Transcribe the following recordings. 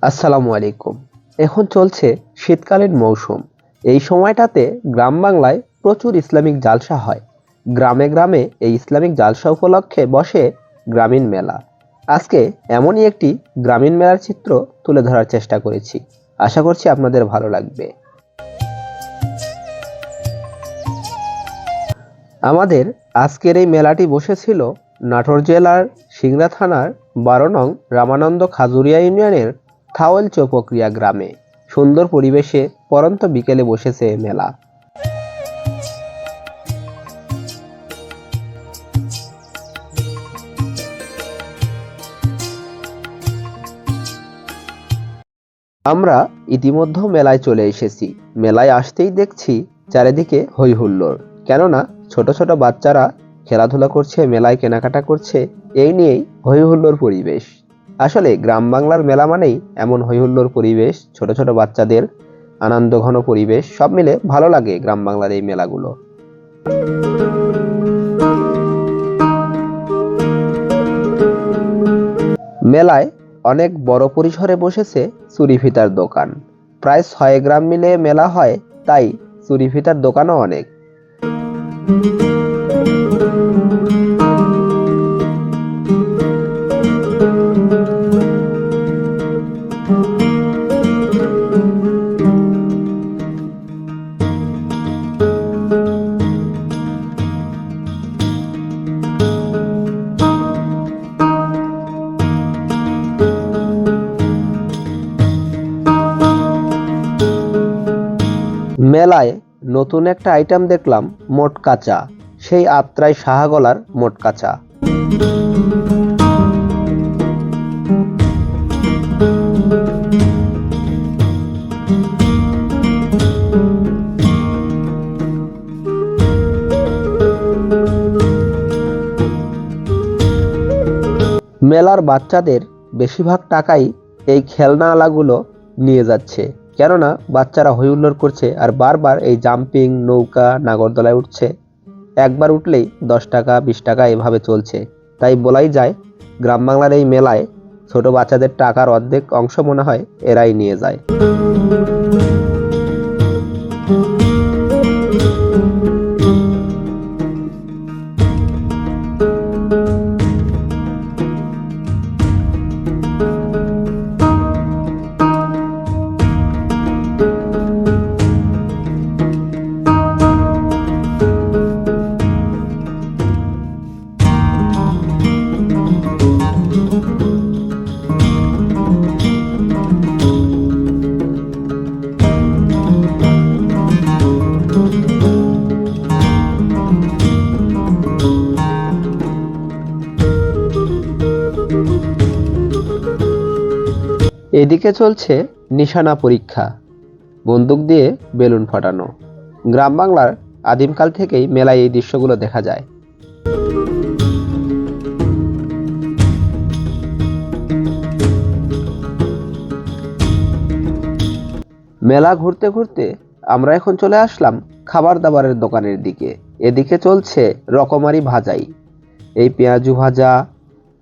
আসসালামু আলাইকুম। এখন চলছে শীতকালীন মৌসুম। এই সময়টাতে গ্রাম বাংলায় প্রচুর ইসলামিক জালসা হয়। গ্রামে গ্রামে এই ইসলামিক জালসা উপলক্ষে বসে গ্রামীণ মেলা। আজকে এমনই একটি গ্রামীণ মেলার চিত্র তুলে ধরার চেষ্টা করেছি। আশা করছি আপনাদের ভালো লাগবে। আমাদের আজকের এই মেলাটি বসেছিল নাটোর জেলার সিংড়া থানার ১২ নং রামানন্দ খাজুরিয়া ইউনিয়নের থাওয়াল চৌপক্রিয়া গ্রামে। সুন্দর পরিবেশে পড়ন্ত বিকেলে বসেছে মেলা। আমরা ইতিমধ্যে মেলায় চলে এসেছি। মেলায় আসতেই দেখছি চারিদিকে হই হুল্লোড়, কেননা ছোট ছোট বাচ্চারা খেলাধুলা করছে, মেলায় কেনাকাটা করছে। এই নিয়েই হই হুল্লোড় পরিবেশ। আসলে গ্রাম বাংলার মেলা মানেই এমন হই হুল্লোড় পরিবেশ, ছোট ছোট বাচ্চাদের আনন্দ ঘন পরিবেশ, সব মিলে ভালো লাগে গ্রাম বাংলার এই মেলাগুলো। মেলায় অনেক বড় পরিসরে বসেছে চুরি ফিতার দোকান। প্রায় ৬ গ্রাম মিলে মেলা হয়, তাই চুরি ফিতার দোকানও অনেক। মেলায় নতুন একটা আইটেম দেখলাম, মোটকা চা। সেই আত্রাই শাহগলার মোটকা চা। মেলার বাচ্চাদের বেশিরভাগ টাকাই এই খেলনাগুলো নিয়ে যাচ্ছে, কেননা বাচ্চারা হই হুল্লোড় করছে আর বারবার এই জাম্পিং, নৌকা, নাগরদোলায় উঠছে। একবার উঠলেই 10 টাকা 20 টাকা এভাবে চলছে। তাই বলাই যায় গ্রাম বাংলার এই মেলায় ছোট বাচ্চাদের টাকার অর্ধেক অংশ মনে হয় এরাই নিয়ে যায়। এদিকে চলছে নিশানা পরীক্ষা, বন্দুক দিয়ে বেলুন ফাটানো। গ্রাম বাংলার আদিমকাল থেকেই মেলায় এই দৃশ্যগুলো দেখা যায়। মেলা ঘুরতে ঘুরতে আমরা এখন চলে আসলাম খাবার দাবারের দোকানের দিকে। এদিকে চলছে রকমারি ভাজাই। এই পেঁয়াজু ভাজা,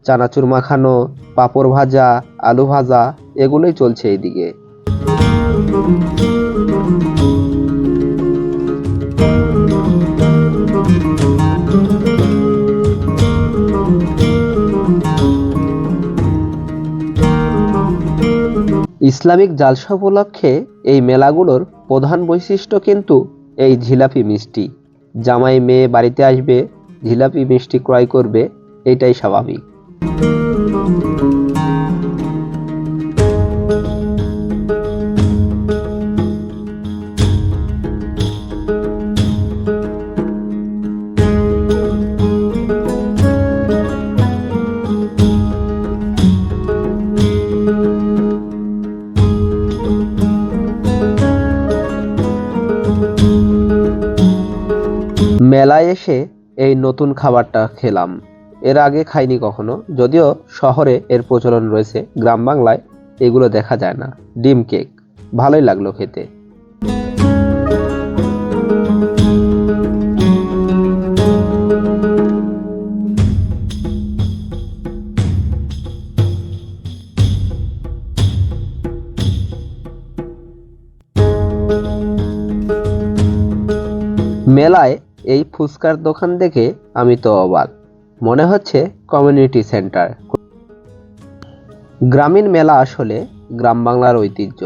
চানাচুর মাখানো, পাঁপড় ভাজা, আলু ভাজা, এগুলোই চলছে এইদিকে। ইসলামিক জালসা উপলক্ষে এই মেলাগুলোর প্রধান বৈশিষ্ট্য কিন্তু এই জিলাপি মিষ্টি। জামাই মেয়ে বাড়িতে আসবে, জিলাপি মিষ্টি ক্রয় করবে, এটাই স্বাভাবিক। মেলায় এসে এই নতুন খাবারটা খেলাম, এর আগে খাইনি কখনো। যদিও শহরে এর প্রচলন রয়েছে, গ্রাম বাংলায় এগুলো দেখা যায় না। ডিম কেক ভালোই লাগলো খেতে। মেলায় এই ফুচকার দোকান দেখে আমি তো অবাক, মনে হচ্ছে কমিউনিটি সেন্টার। গ্রামীণ মেলা আসলে গ্রাম বাংলার ঐতিহ্য।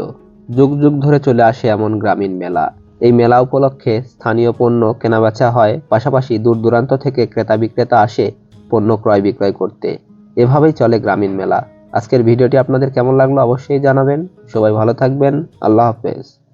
যুগ যুগ ধরে চলে আসে এমন গ্রামীণ মেলা। এই মেলা উপলক্ষে স্থানীয় পণ্য কেনাবেচা হয়, পাশাপাশি দূর দূরান্ত থেকে ক্রেতা বিক্রেতা আসে পণ্য ক্রয় বিক্রয় করতে। এভাবেই চলে গ্রামীণ মেলা। আজকের ভিডিওটি আপনাদের কেমন লাগলো অবশ্যই জানাবেন। সবাই ভালো থাকবেন। আল্লাহ হাফেজ।